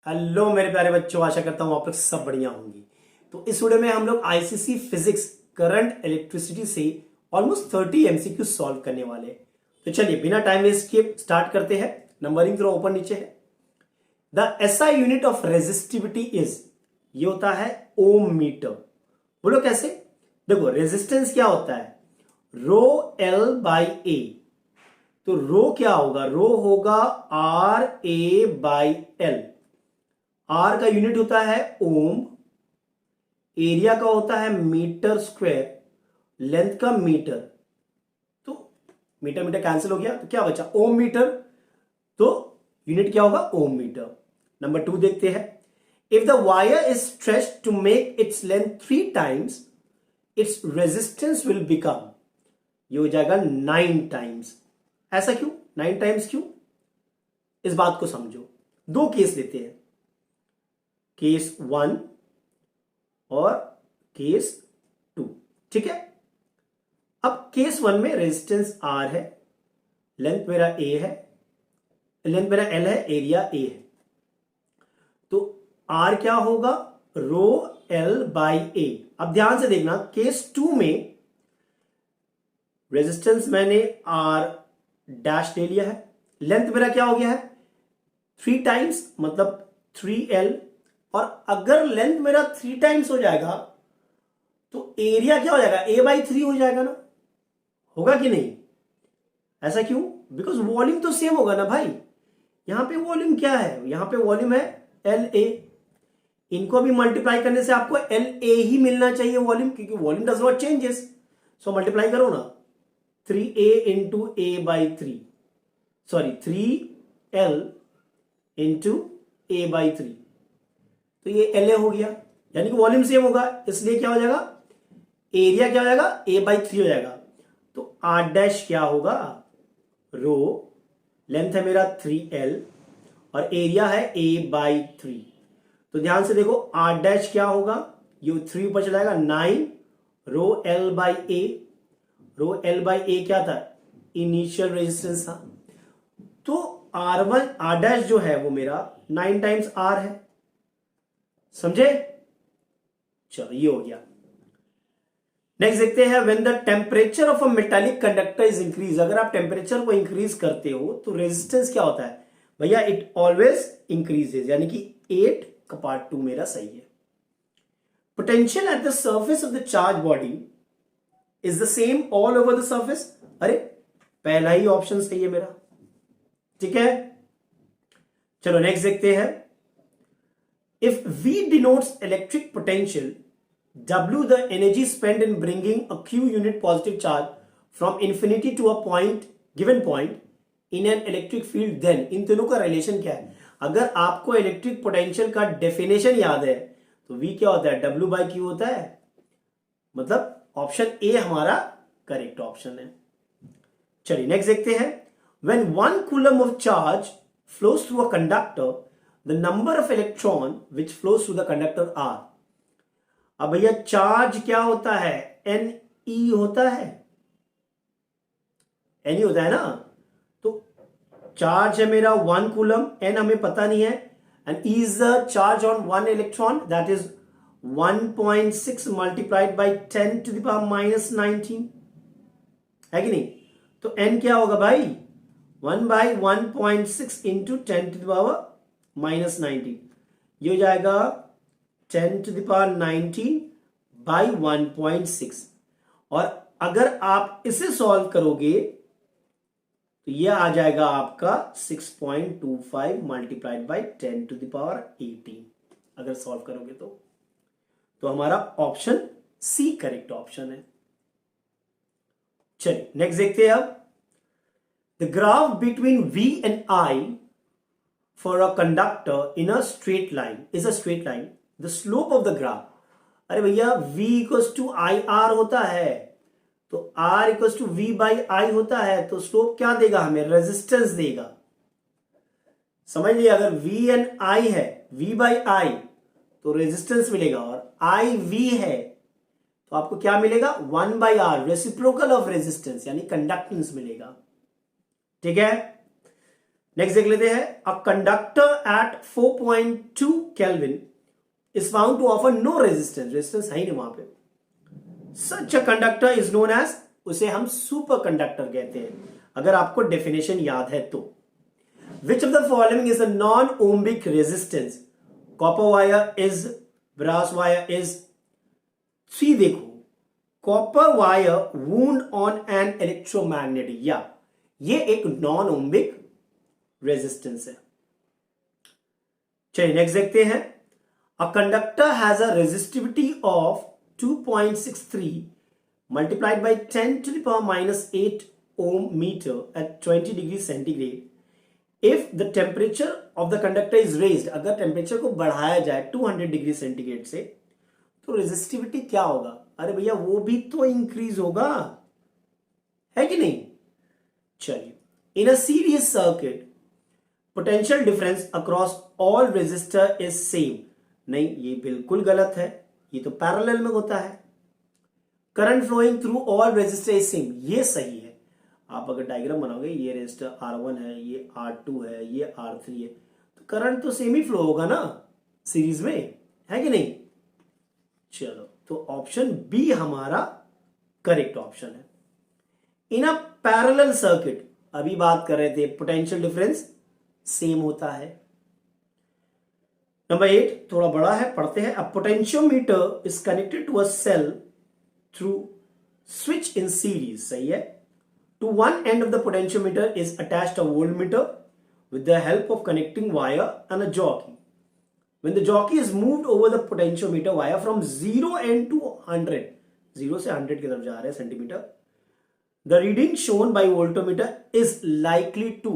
Hello मेरे प्यारे बच्चों, आशा करता हूं आप लोग सब बढ़िया होंगे। तो इस वीडियो में हम लोग आईसीसी फिजिक्स करंट इलेक्ट्रिसिटी से ऑलमोस्ट 30 एमसीक्यू सॉल्व करने वाले हैं। तो चलिए बिना टाइम वेस्ट किए स्टार्ट करते हैं। नंबरिंग थोड़ा ऊपर नीचे है। The SI unit of resistivity is, ये होता है ओम मीटर। बोलो कैसे? देखो रेजिस्टेंस क्या होता है, रो एल बाई ए। तो रो क्या होगा, रो होगा R A by L. R का यूनिट होता है ओम, एरिया का होता है मीटर स्क्वायर, लेंथ का मीटर। तो मीटर मीटर कैंसिल हो गया, तो क्या बचा ओम मीटर। तो यूनिट क्या होगा, ओम मीटर। नंबर 2 देखते हैं। If the wire is stretched to make its length 3 times, its resistance will become, ये हो जाएगा 9 टाइम्स। ऐसा क्यों 9 टाइम्स क्यों, इस बात को समझो। 2 केस लेते हैं, केस 1 और केस 2। ठीक है। अब केस 1 में रेजिस्टेंस R है, लेंथ मेरा A है, लेंथ मेरा L है, एरिया A है। तो R क्या होगा, रो L बाई A। अब ध्यान से देखना, केस 2 में रेजिस्टेंस मैंने R डैश ले लिया है, लेंथ मेरा क्या हो गया है 3 टाइम्स, मतलब 3L। और अगर लेंथ मेरा 3 टाइम्स हो जाएगा तो एरिया क्या हो जाएगा, A बाई 3 हो जाएगा ना, होगा कि नहीं? ऐसा क्यों? बिकॉज वॉल्यूम तो सेम होगा ना भाई। यहां पे वॉल्यूम क्या है, यहां पे वॉल्यूम है LA। इनको भी मल्टीप्लाई करने से आपको LA ही मिलना चाहिए वॉल्यूम, क्योंकि volume does not changes. So multiply करो ना, 3A into A by 3, sorry 3L into A by 3। तो ये LA हो गया, यानी कि वॉल्यूम सेम होगा, इसलिए क्या हो जाएगा, एरिया क्या हो जाएगा, A बाई 3 हो जाएगा। तो R डैश क्या होगा, रो, लेंथ है मेरा 3L और एरिया है A बाई 3। तो ध्यान से देखो, R डैश क्या होगा, ये 3 ऊपर चला जाएगा 9 rho L by A। Rho L by A क्या था, इनिशियल रेजिस्टेंस था। तो R1 R डैश जो है वो मेरा 9 टाइम्स R है। समझे? चलो ये हो गया। नेक्स्ट देखते हैं, when the temperature of a metallic conductor is increase. अगर आप टेम्परेचर को इंक्रीज करते हो तो रेजिस्टेंस क्या होता है भैया, इट ऑलवेज इंक्रीजेज, यानी कि 8 का पार्ट 2 मेरा सही है। Potential at the surface of the charge body is the same all over the surface. अरे पहला ही ऑप्शन सही है मेरा। ठीक है, चलो नेक्स्ट देखते हैं। If V denotes electric potential, W the energy spent in bringing a Q unit positive charge from infinity to a point, given point in an electric field, then इन दोनों का रिलेशन क्या है? अगर आपको इलेक्ट्रिक पोटेंशियल का definition याद है तो V क्या होता है, W बाई Q होता है। मतलब ऑप्शन ए हमारा करेक्ट ऑप्शन है। चलिए नेक्स्ट देखते हैं। When 1 coulomb of charge flows through a conductor, the number of electron which flows through the conductor are। अब भैया चार्ज क्या होता है, Ne होता है, Ne होता है ना। तो चार्ज है मेरा 1 कूलम, N हमें पता नहीं है, and E is the charge on 1 electron, that is 1.6 multiplied by 10 to the power minus 19, है कि नहीं? तो N क्या होगा भाई, 1 by 1.6 into 10 to the power minus 19। ये हो जाएगा 10 टू द पावर 19 बाई 1.6। और अगर आप इसे सॉल्व करोगे तो ये आ जाएगा आपका 6.25 multiplied by 10 to the power 18। अगर सॉल्व करोगे तो हमारा ऑप्शन सी करेक्ट ऑप्शन है। चलिए नेक्स्ट देखते हैं। अब the graph between V and I for a conductor in a straight line is a straight line. The slope of the graph, अरे भैया V equals to IR होता है, तो R equals to V by I होता है, तो slope क्या देगा हमें, रेजिस्टेंस देगा। समझ लिया, अगर V एंड I है, V by I तो रेजिस्टेंस मिलेगा, और I V है तो आपको क्या मिलेगा, 1 by R, reciprocal of resistance, यानी कंडक्टेंस मिलेगा। ठीक है, नेक्स्ट देख लेते हैं, a conductor at 4.2 kelvin is found to offer no resistance, resistance है ही नहीं वहां पे। Such a conductor is known as, उसे हम सुपर कंडक्टर कहते हैं, अगर आपको डेफिनेशन याद है तो। Which of the following is a non ohmic resistance, copper wire is, brass wire is. C देखो, copper wire wound on an electromagnetic, या ये एक नॉन ओमिक रेजिस्टेंस है। चलिए नेक्स्ट देखते हैं, a conductor has a resistivity of 2.63 multiplied by 10 to the power minus 8 ohm meter at 20 degrees centigrade if the temperature of the conductor is raised, अगर temperature को बढ़ाया जाए 200 डिग्री सेंटीग्रेड से, तो रेजिस्टिविटी क्या होगा? अरे भैया वो भी तो इंक्रीज होगा, है कि नहीं? चलिए, in a series circuit potential difference across all resistor is same, नहीं ये बिल्कुल गलत है, ये तो पैरेलल में होता है। Current flowing through all resistor is same, ये सही है। आप अगर डायग्राम बनाओगे, ये रेजिस्टर R1 है, ये R2 है, ये R3 है, तो करंट तो सेम ही फ्लो होगा ना सीरीज में, है कि नहीं? चलो, तो ऑप्शन बी हमारा करेक्ट ऑप्शन है। इन अ पैरेलल सर्किट, अभी बात कर रहे थे पोटेंशियल डिफरेंस सेम होता है। नंबर 8 थोड़ा बड़ा है, पढ़ते हैं। A potentiometer is connected to a cell through switch in series, सही है। To one end of the potentiometer is attached a voltmeter with the help of connecting wire and a jockey. When the jockey is moved over the potentiometer wire from 0 and to 100, 0 से 100 की तरफ जा रहे हैं centimetre, the reading shown by voltmeter is likely to,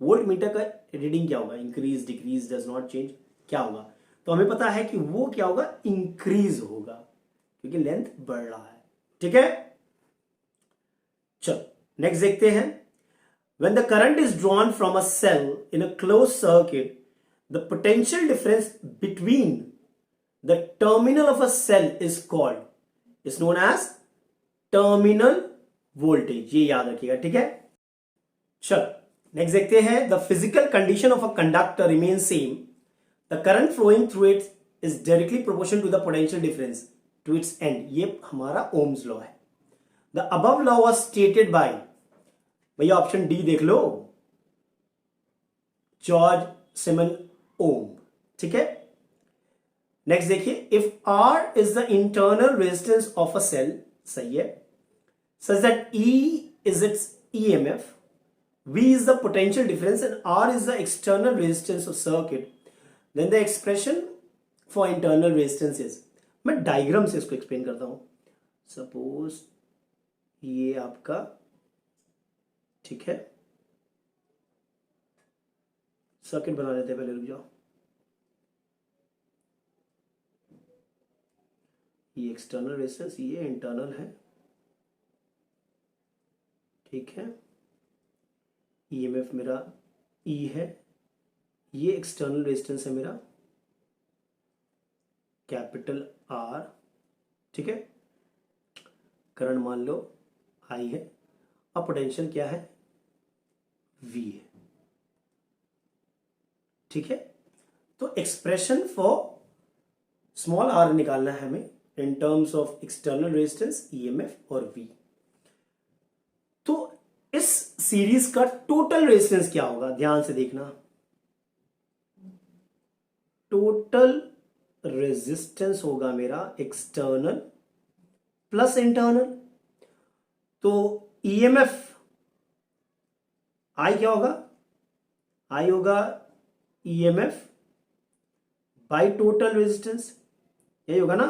voltmeter का reading क्या होगा? Increase, decrease, does not change, क्या होगा? तो हमें पता है कि वो क्या होगा? इंक्रीज होगा, क्योंकि लेंथ बढ़ रहा है। ठीक है, चलो नेक्स्ट देखते हैं। When the current is drawn from a cell in a closed circuit, the potential difference between the terminal of a cell is known as terminal voltage, ये याद रखिएगा, ठीक है। चलो नेक्स्ट देखते हैं। The physical condition of a conductor remains same, the current flowing through it is directly proportional to the potential difference to its end, ये हमारा ओम्स लॉ है। The above law was stated by, भैया option D देख लो, George Simon Ohm, ठीक है। Next देखिए, if R is the internal resistance of a cell, सही है, such that E is its EMF, V is the potential difference and R is the external resistance of circuit, then the expression for internal resistance is, मैं diagram से इसको explain करता हूं। Suppose ये आपका, ठीक है, सर्किट बना लेते हैं, पहले रुक जाओ। ये एक्सटर्नल रेजिस्टेंस, ये इंटरनल है, ठीक है। ईएमएफ मेरा ई है, ये एक्सटर्नल रेजिस्टेंस है मेरा कैपिटल आर, ठीक है। करंट मान लो आई है, अब पोटेंशियल क्या है? वी है, ठीक है। तो एक्सप्रेशन फॉर स्मॉल आर निकालना है हमें in terms of external resistance, EMF और वी। तो इस सीरीज का टोटल रेजिस्टेंस क्या होगा? ध्यान से देखना, टोटल रेजिस्टेंस होगा मेरा एक्सटर्नल प्लस इंटरनल। तो ईएमएफ आई क्या होगा? आई होगा ईएमएफ बाई टोटल रेजिस्टेंस, यही होगा ना।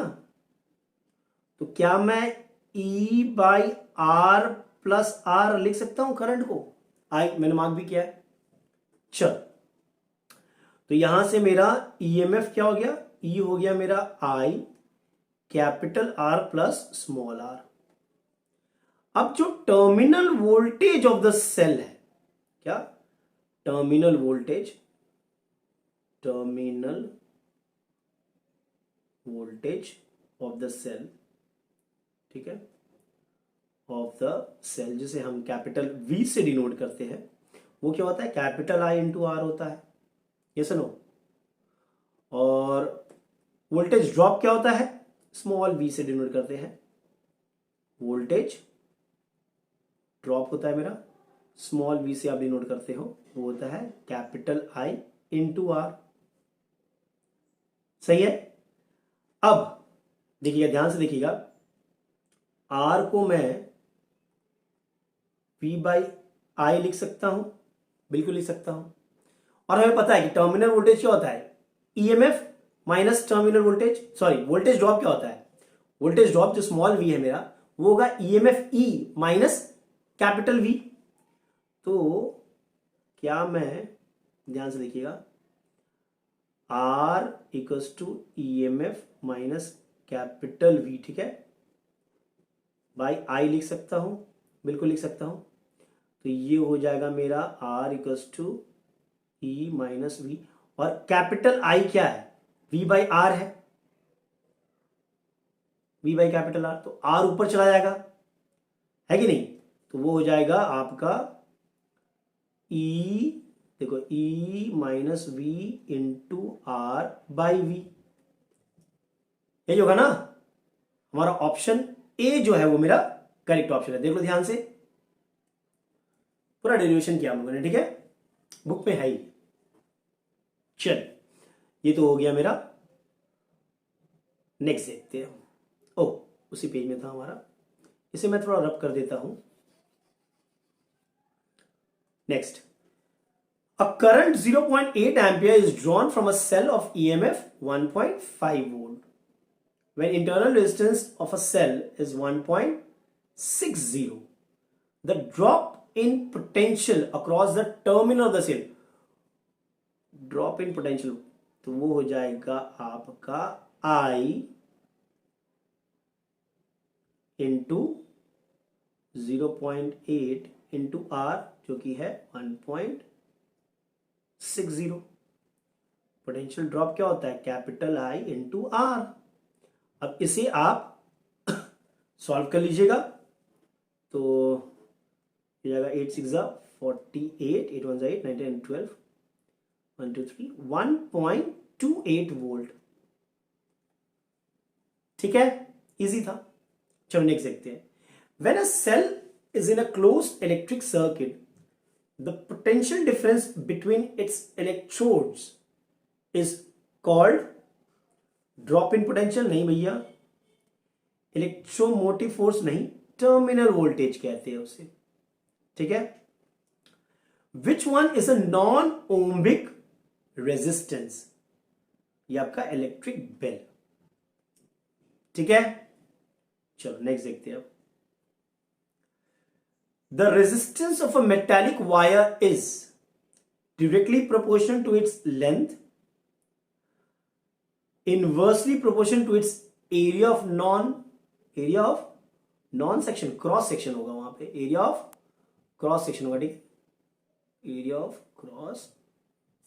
तो क्या मैं ई बाई आर प्लस आर लिख सकता हूं करंट को? आई मैंने मार्क भी किया है। चल, तो यहां से मेरा ईएमएफ क्या हो गया? ई हो गया मेरा I capital R plus small R. अब जो terminal voltage of the cell है, क्या? Terminal voltage, terminal voltage of the cell, ठीक है, ऑफ द सेल, जिसे हम कैपिटल वी से डिनोट करते हैं, वो क्या होता है, कैपिटल आई इंटू आर होता है, ये सुनो। और वोल्टेज ड्रॉप क्या होता है, स्मॉल वी से डिनोट करते हैं। वोल्टेज ड्रॉप होता है मेरा, स्मॉल वी से आप डिनोट करते हो, वो होता है कैपिटल आई इंटू आर। सही है। अब देखिएगा, ध्यान से देखिएगा, आर को मैं वी बाई आई लिख सकता हूं, बिल्कुल लिख सकता हूं। और हमें पता है कि टर्मिनल वोल्टेज क्या होता है, EMF minus terminal voltage, sorry voltage drop क्या होता है, वोल्टेज ड्रॉप जो स्मॉल वी है मेरा, वो होगा EMF E minus capital V. तो क्या मैं, ध्यान से देखिएगा, R equals to E M F minus capital V, ठीक है, बाई आई लिख सकता हूं, बिल्कुल लिख सकता हूं। तो ये हो जाएगा मेरा R equals to E minus V, और कैपिटल आई क्या है, वी बाई आर है, वी बाई कैपिटल आर, तो आर ऊपर चला जाएगा, है कि नहीं, तो वो हो जाएगा आपका ई, देखो E minus V into R by V, यही होगा ना हमारा ऑप्शन ए जो है वो मेरा करेक्ट ऑप्शन है। देख लो ध्यान से, पूरा डेरिवेशन किया हम लोगों ने, ठीक है, बुक में है ही। चल ये तो हो गया मेरा, नेक्स्ट देखते हैं। ओ उसी पेज में था हमारा, इसे मैं थोड़ा रब कर देता हूं। Next, a current 0.8 ampere is drawn from a cell of EMF 1.5 volt when internal resistance of a cell is 1.60. The drop in potential across the terminal of the cell, drop in potential, तो वो हो जाएगा आपका I into 0.8 into R, जो कि है 1.60। Potential drop क्या होता है, कैपिटल आई इंटू आर। अब इसे आप सॉल्व कर लीजिएगा, तो ये जाएगा 8 6 48, 8 1 8, 9 10 12, 1 2 3, 1.28 वोल्ट। ठीक है, इजी था। चलो नेक्स्ट देखते हैं। When a cell is in a closed electric circuit, the potential difference between its electrodes is called drop in potential, नहीं भैया, इलेक्ट्रोमोटिव फोर्स नहीं, टर्मिनल वोल्टेज कहते हैं उसे, ठीक है। Which one is a non ohmic resistance, ये आपका इलेक्ट्रिक बेल, ठीक है। चलो नेक्स्ट देखते हैं अब। The resistance of a metallic wire is directly proportional to its length, inversely proportional to its area of non section, cross section होगा वहां पे, area of cross section होगा, ठीक है, area of cross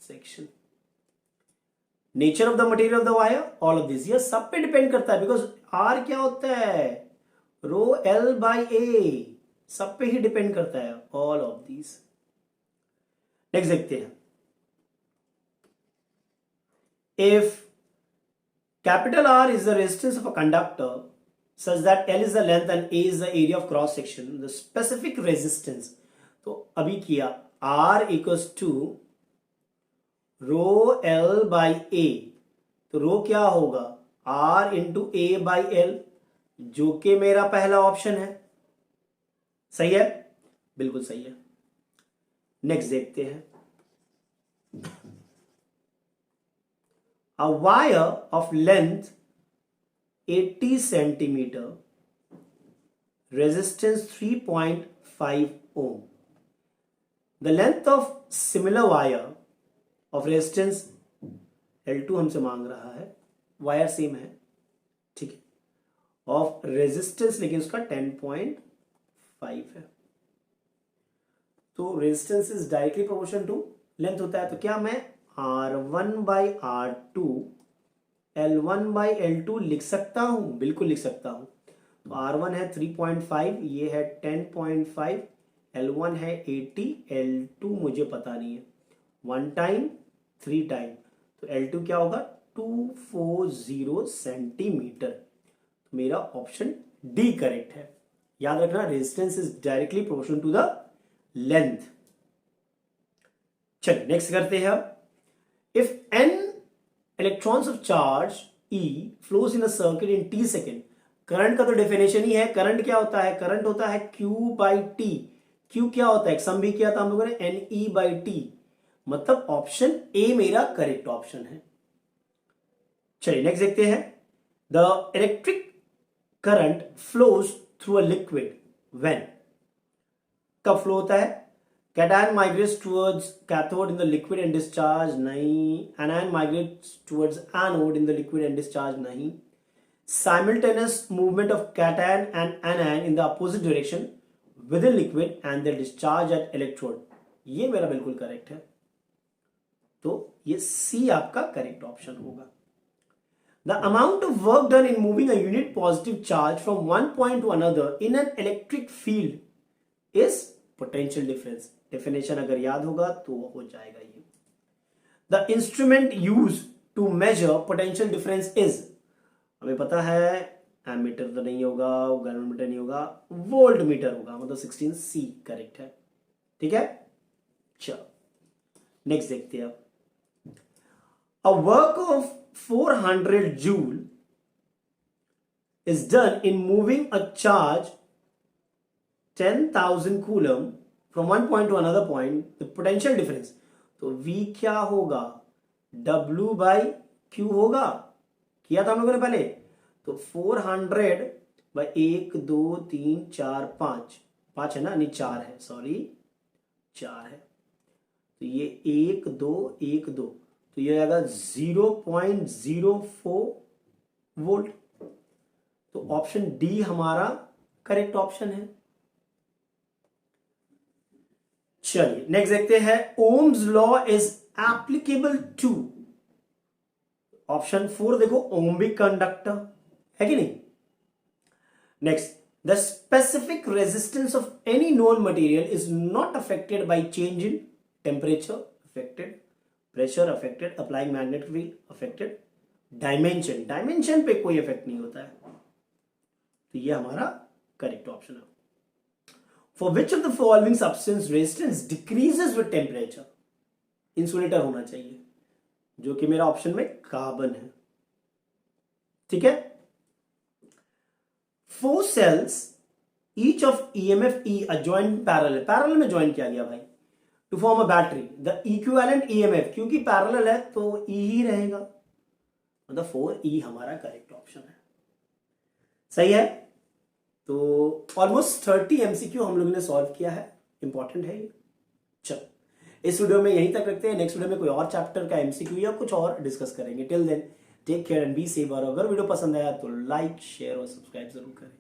section, nature of the material of the wire, all of this, ये सब पे depend करता है, बिकॉज R क्या होता है, रो L बाई A, सब पे ही डिपेंड करता है, ऑल ऑफ दीज। नेक्स्ट देखते हैं। If capital R is the resistance of a conductor such that L is the length and A is the area of cross section, the specific resistance, तो अभी किया R equals to rho L by A, तो rho क्या होगा, R into A by L, जो कि मेरा पहला ऑप्शन है। सही है, बिल्कुल सही है। नेक्स्ट देखते हैं। A wire of length 80 centimetre, resistance 3.5 ohm, the length of similar wire of resistance L2 हमसे मांग रहा है, वायर सेम है, ठीक है, ऑफ रेजिस्टेंस लेकिन उसका 10.5 है। तो resistance is directly proportional to length होता है, तो क्या मैं R1 by R2 L1 by L2 लिख सकता हूं, बिल्कुल लिख सकता हूं। तो R1 है 3.5, ये है 10.5, L1 है 80, L2 मुझे पता नहीं है, 1 टाइम 3 टाइम, तो L2 क्या होगा 240 सेंटीमीटर। मेरा ऑप्शन डी करेक्ट है। याद रखना resistance is directly proportional to the length. चलिए नेक्स्ट करते हैं अब। If n electrons of charge E flows in a circuit in t second, current का तो डेफिनेशन ही है, करंट क्या होता है, करंट होता है Q बाई टी। Q क्या होता है, सम भी किया था हम लोगों ने, NE बाई टी, मतलब ऑप्शन ए मेरा करेक्ट ऑप्शन है। चलिए नेक्स्ट देखते हैं। The electric current flows through a liquid when, कब फ्लो होता है, cation migrates towards cathode in the liquid and discharge नहीं, anion migrates towards anode in the liquid and discharge नहीं, simultaneous movement of cation and anion in the opposite direction within liquid and they discharge at electrode, ये मेरा बिल्कुल correct है, तो ये सी आपका correct option होगा। The amount of work done in moving a unit positive charge from one point to another in an electric field is potential difference। Definition अगर याद होगा तो हो जाएगा ये। The instrument used to measure potential difference is, हमें पता है एमीटर तो नहीं होगा, गैलोमीटर नहीं होगा, वोल्ट मीटर होगा, मतलब 16C करेक्ट है। ठीक है, चलो नेक्स्ट देखते हैं। A work of 400 joule is done in moving a charge 10,000 coulomb from one point two another point, the potential difference, तो V क्या होगा, W बाई Q होगा, किया था हम लोगों ने पहले, तो 400 बाई 1 2 3 4 5 है ना, नहीं 4 है, सॉरी 4 है, तो ये 1 2 1 2, तो ये आएगा 0.04 वोल्ट, तो ऑप्शन डी हमारा करेक्ट ऑप्शन है। चलिए नेक्स्ट देखते हैं। Ohm's law is applicable to, option 4 देखो, ओम्बिक कंडक्टर है कि नहीं। Next, the specific resistance of any known material is not affected by change in temperature, affected pressure, affected applying magnetic field, affected dimension, dimension पे कोई effect नहीं होता है, तो ये हमारा करेक्ट ऑप्शन है। For which of the following substance resistance decreases with temperature, insulator होना चाहिए, जो कि मेरा ऑप्शन में कार्बन है। ठीक है, 4 cells each of EMF E are joined parallel, parallel में ज्वाइन किया गया भाई, to form a battery, the equivalent EMF, क्योंकि पैरेलल है तो E ही रहेगा, मतलब 4E हमारा करेक्ट ऑप्शन है। सही है, तो ऑलमोस्ट 30 MCQ हम लोगों ने सॉल्व किया है, इंपॉर्टेंट है ये। चलो इस वीडियो में यहीं तक रखते हैं, नेक्स्ट वीडियो में कोई और चैप्टर का MCQ या कुछ और डिस्कस करेंगे। Till then take care and be safe, और अगर वीडियो पसंद आया तो लाइक शेयर और सब्सक्राइब जरूर करें।